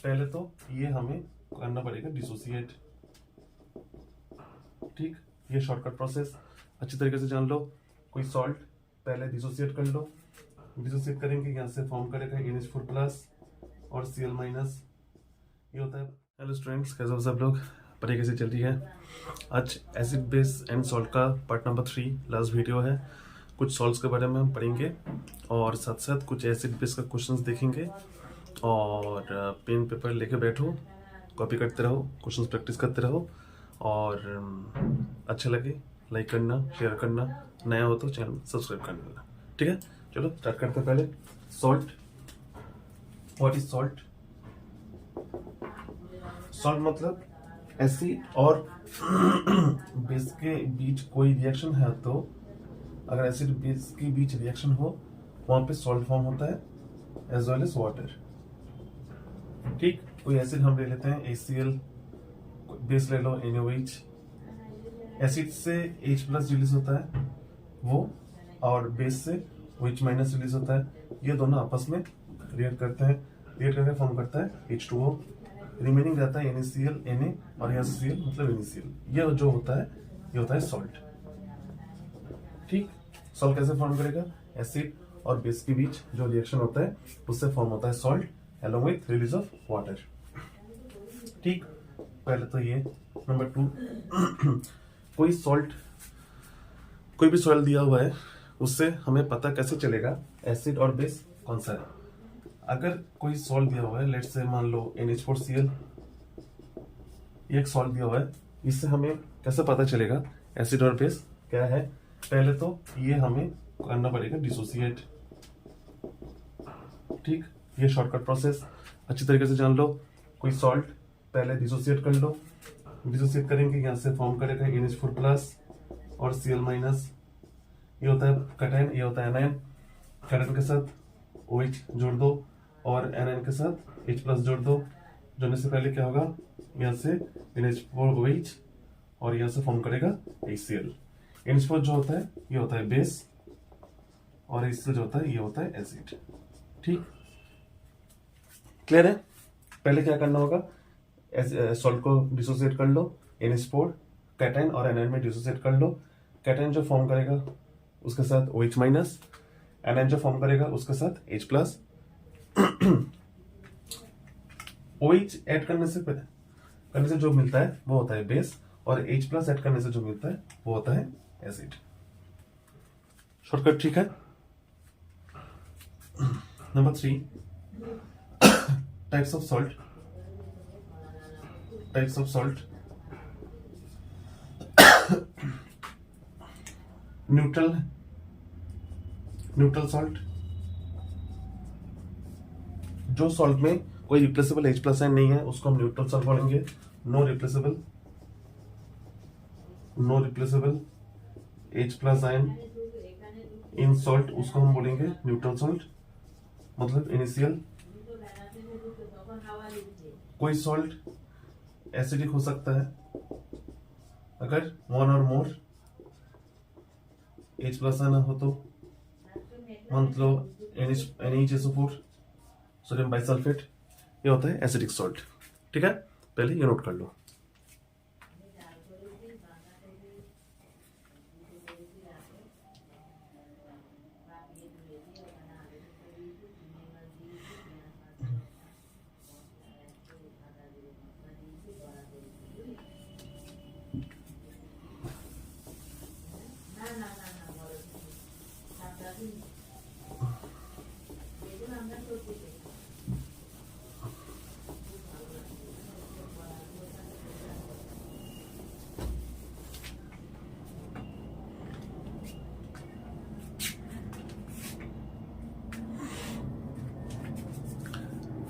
पहले तो ये हमें करना पड़ेगा डिसोसिएट। ठीक, ये शॉर्टकट प्रोसेस अच्छी तरीके से जान लो। कोई सॉल्ट पहले डिसोसिएट कर लो, डिसोसिएट करेंगे यहाँ से फॉर्म करेगा NH4 प्लस और Cl माइनस, ये होता है। हेलो स्टूडेंट्स, कैसे हो सब लोग? पढ़ाई कैसे चल रही है? आज एसिड बेस एंड सॉल्ट का पार्ट नंबर 3 लास्ट वीडियो है। कुछ सॉल्ट्स के बारे में हम पढ़ेंगे और साथ साथ कुछ एसिड बेस का क्वेश्चंस देखेंगे। और पेन पेपर लेके बैठो, कॉपी करते रहो, क्वेश्चंस प्रैक्टिस करते रहो। और अच्छा लगे लाइक करना, शेयर करना, नया हो तो चैनल सब्सक्राइब कर लेना। ठीक है, चलो स्टार्ट करते हैं। पहले salt, what is salt? Salt मतलब एसिड और बेस के बीच कोई रिएक्शन है, तो अगर एसिड बेस के बीच रिएक्शन हो वहां पे सॉल्ट फॉर्म होता है एज वेल एज वाटर। ठीक, कोई एसिड हम ले लेते हैं HCl, बेस ले लो NaOH। एसिड से H प्लस रिलीज होता है वो, और बेस से OH माइनस रिलीज होता है। ये दोनों आपस में रिएक्ट करते हैं, रिएक्ट करके फॉर्म करता है H2O। रिमेनिंग रहता है NaCl, Na और यहाँ से Cl मतलब NaCl। ये जो होता है ये होता है सॉल्ट। ठीक, सॉल्ट कैसे फॉर्म करेगा? एसिड और बेस के बीच जो रिएक्शन होता है उससे फॉर्म होता है salt along with release of water. ठीक, पहले तो ये नंबर 2 कोई सॉल्ट, कोई भी सॉल्ट दिया हुआ है उससे हमें पता कैसे चलेगा एसिड और बेस कौन सा है। अगर कोई सॉल्ट दिया हुआ है, लेट्स से मान लो NH4Cl, ये एक सॉल्ट दिया हुआ है, इससे हमें कैसे पता चलेगा एसिड और बेस क्या है? पहले तो ये हमें करना पड़ेगा डिसोसिएट। ठीक, ये शॉर्टकट प्रोसेस अच्छी तरीके से जान लो। कोई सॉल्ट पहले डिसोसिएट कर लो, डिसोसिएट करेंगे यहाँ से फॉर्म करेगा NH4 प्लस और Cl माइनस, ये होता है कैटायन, ये होता है एनायन। कैटायन के साथ OH जोड़ दो और एनायन के साथ H प्लस जोड़ दो। जोड़ने से पहले क्या होगा, यहाँ से NH4OH और यहाँ से फॉर्म करेगा HCl। NH4 जो होता है ये होता है बेस और HCl जो होता है ये होता है एसिड। ठीक, क्लियर है? पहले क्या करना होगा, सॉल्ट को डिसोसिएट कर लो, NH4 कैटायन और एनायन में डिसोसिएट कर लो। कैटायन जो फॉर्म करेगा उसके साथ OH माइनस, एनायन जो फॉर्म करेगा उसके साथ H प्लस। OH ऐड करने से जो मिलता है वो होता है बेस, और H प्लस ऐड करने से जो मिलता है वो होता है एसिड। शॉर्टकट ठीक है। Number 3 types of salt. Types of salt, neutral salt, जो सॉल्ट में कोई रिप्लेसेबल H प्लस आयन नहीं है उसको हम न्यूट्रल सॉल्ट बोलेंगे। No replaceable H plus ion in salt, उसको हम बोलेंगे न्यूट्रल सॉल्ट, मतलब NaCl। कोई सॉल्ट एसिडिक हो सकता है अगर 1 और मोर H प्लस आना हो, तो मतलब NaHSO4 सोडियम बाइसल्फेट, ये होता है एसिडिक सॉल्ट। ठीक है, पहले ये नोट कर लो।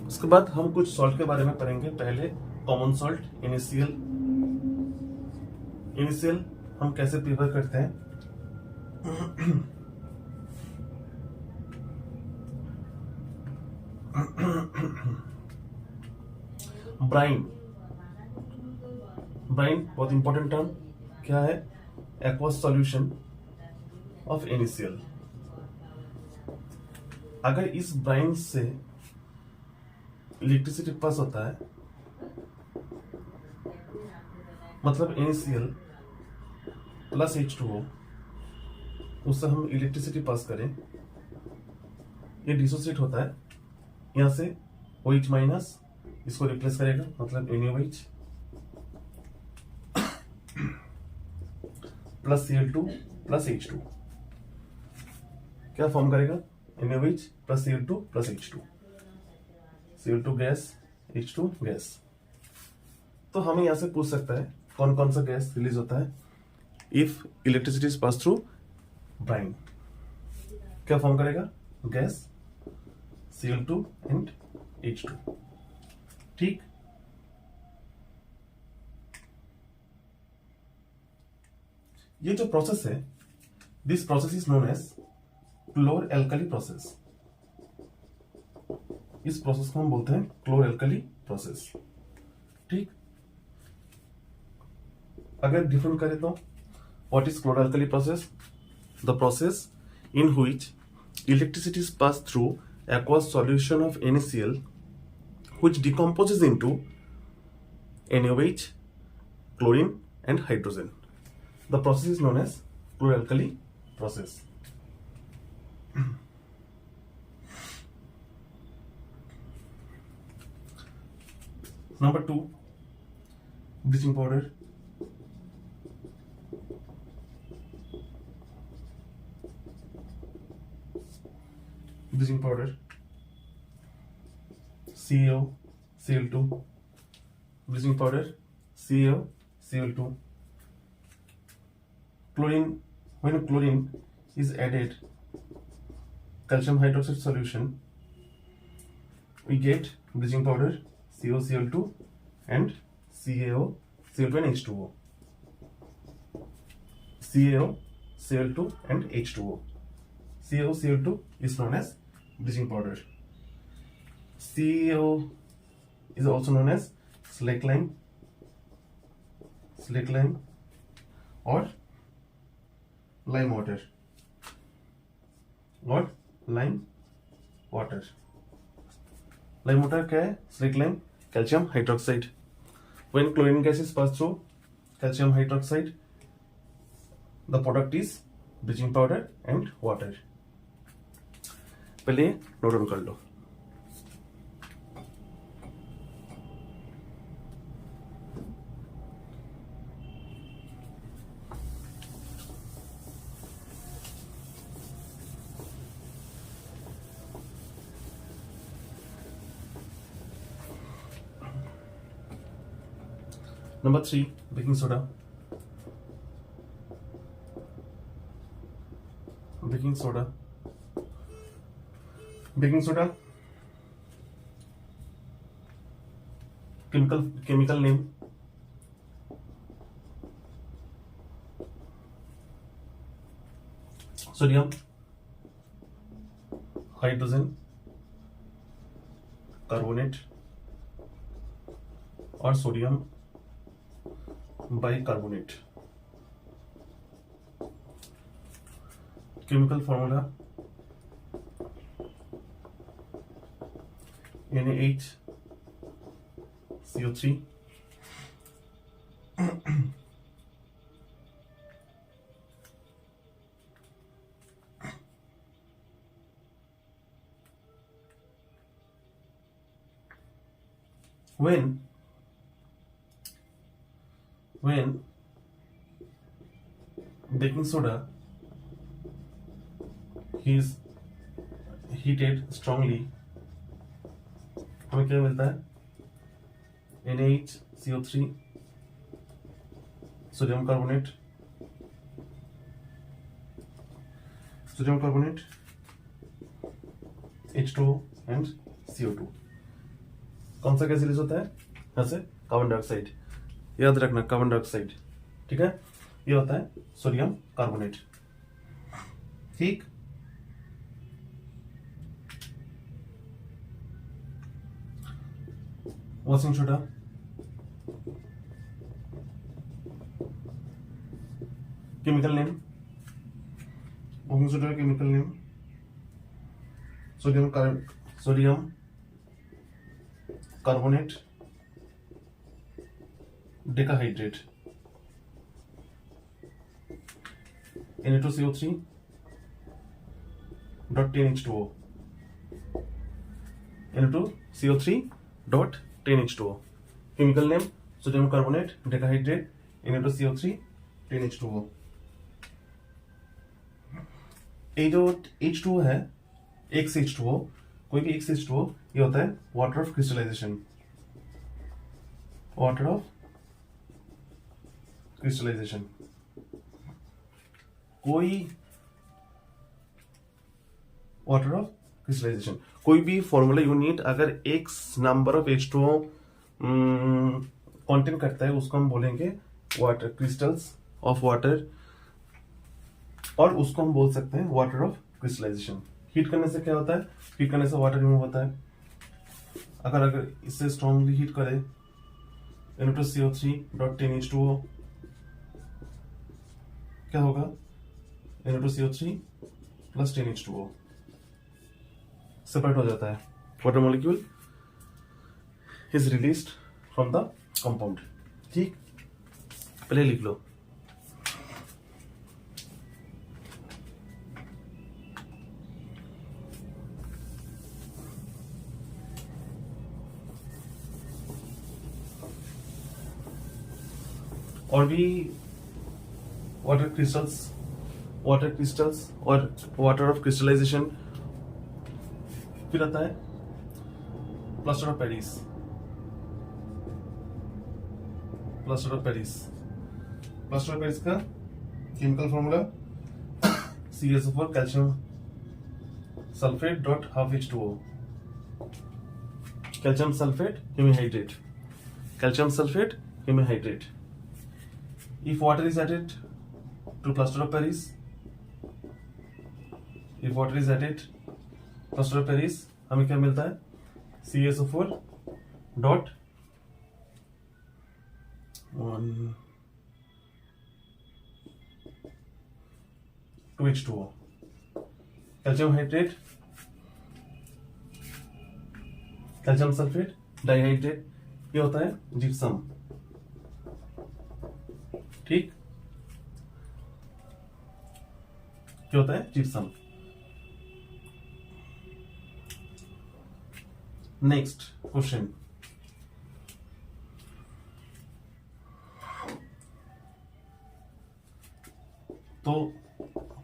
उसके बाद हम कुछ सॉल्ट के बारे में पढ़ेंगे। पहले कॉमन सॉल्ट NaCl। NaCl हम कैसे प्रिपेयर करते हैं? ब्राइन, बहुत इंपॉर्टेंट टर्म क्या है? Aqueous solution of NaCl। अगर इस ब्राइन से इलेक्ट्रिसिटी पास होता है, मतलब NaCl प्लस H2O, उससे हम इलेक्ट्रिसिटी पास करें, ये डिसोसिएट होता है, यहां से OH माइनस इसको रिप्लेस करेगा, मतलब NaOH plus Cl2 plus H2, क्या फॉर्म करेगा? NaOH plus Cl2 plus H2, Cl2 gas, H2 gas. तो हमें यहां से पूछ सकता है कौन कौन सा गैस रिलीज होता है if electricity is pass through brine. क्या फॉर्म करेगा? Gas Cl2 and H2। ठीक, ये जो प्रोसेस है, this process is known as chlor alkali process. इस प्रोसेस को हम बोलते हैं क्लोर एल्कली प्रोसेस। ठीक, अगर डिफरेंट करें तो what is chlor alkali process? The process in which electricity is pass through aqueous solution of NaCl which decomposes into NaOH, chlorine and hydrogen. The process is known as chloralkali process. Number 2, bleaching powder. Bleaching powder, CaO, Cl2, bleaching powder, CaO, Cl2. Chlorine, when chlorine is added calcium hydroxide solution, we get bleaching powder, CaOCl2 and CaOCl2 and H2O. CaOCl2 and H2O. CaOCl2 is known as bleaching powder. CaO is also known as slake lime or lime water Lime water क्या है? slake lime, calcium hydroxide. When chlorine gas is passed through calcium hydroxide, the product is bleaching powder and water. पहले note down कर लो। Number 3, baking soda. Baking soda, chemical name, sodium hydrogen carbonate और sodium bicarbonate. Chemical formula NaHCO3 when baking soda is heated strongly, हमें क्या मिलता है? NaHCO3, sodium carbonate, H2O and CO2। कौन सा gas release होता है यहाँ से? Carbon dioxide. याद रखना, कार्बन डाइऑक्साइड। ठीक है, ये होता है सोडियम कार्बोनेट। ठीक, washing soda, chemical name, washing soda chemical name sodium carbonate decahydrate Na2CO3 dot 10H2O Na2CO3 dot 10H2O chemical name sodium carbonate decahydrate Na2CO3 10H2O। ये जो H2O है X2O, कोई भी X2O ये होता है water of crystallisation, water of crystallisation. कोई water of crystallisation, कोई भी फॉर्मूला यूनिट अगर X number of H2O contain करता है उसको हम बोलेंगे वाटर, क्रिस्टल्स ऑफ वाटर, और उसको हम बोल सकते हैं वाटर ऑफ क्रिस्टलाइजेशन। हीट करने से क्या होता है, हीट करने से वाटर रिमूव होता है। अगर इससे स्ट्रांगली हीट करें Na2CO3 डॉट 10H2O क्या होगा, Na2CO3 प्लस 10H2O सेपरेट हो जाता है, water molecule is released from the compound. ठीक, पहले लिख लो। और भी वाटर क्रिस्टल्स और वाटर ऑफ क्रिस्टलाइजेशन। फिर आता है plaster of Paris. Plaster of Paris का chemical formula CaSO4 calcium sulphate dot half H2O, calcium sulphate hemihydrate. If water is added to plaster of Paris, हमें क्या मिलता है, CaSO4 dot 2H2O, calcium hydrate, calcium sulphate dihydrate, ये होता है gypsum. ठीक, क्या होता है, जिप्सम। नेक्स्ट क्वेश्चन, तो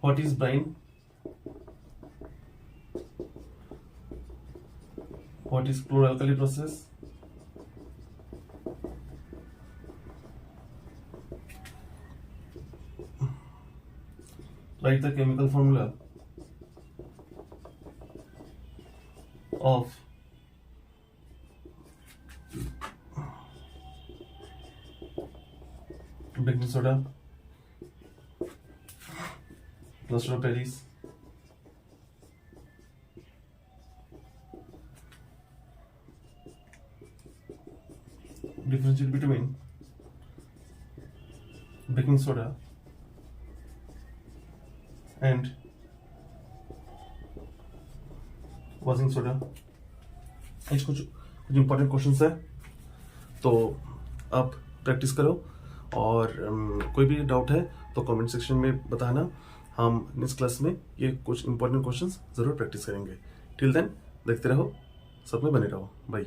what is brine, what is chloral process, write the chemical formula of baking soda, plaster of Paris, differentiate between baking soda and washing soda. कुछ important questions है, तो आप प्रैक्टिस करो, और कोई भी डाउट है तो कमेंट सेक्शन में बताना। हम नेक्स्ट क्लास में ये कुछ इंपॉर्टेंट क्वेश्चंस जरूर प्रैक्टिस करेंगे। टिल देन देखते रहो, सब में बने रहो। बाय।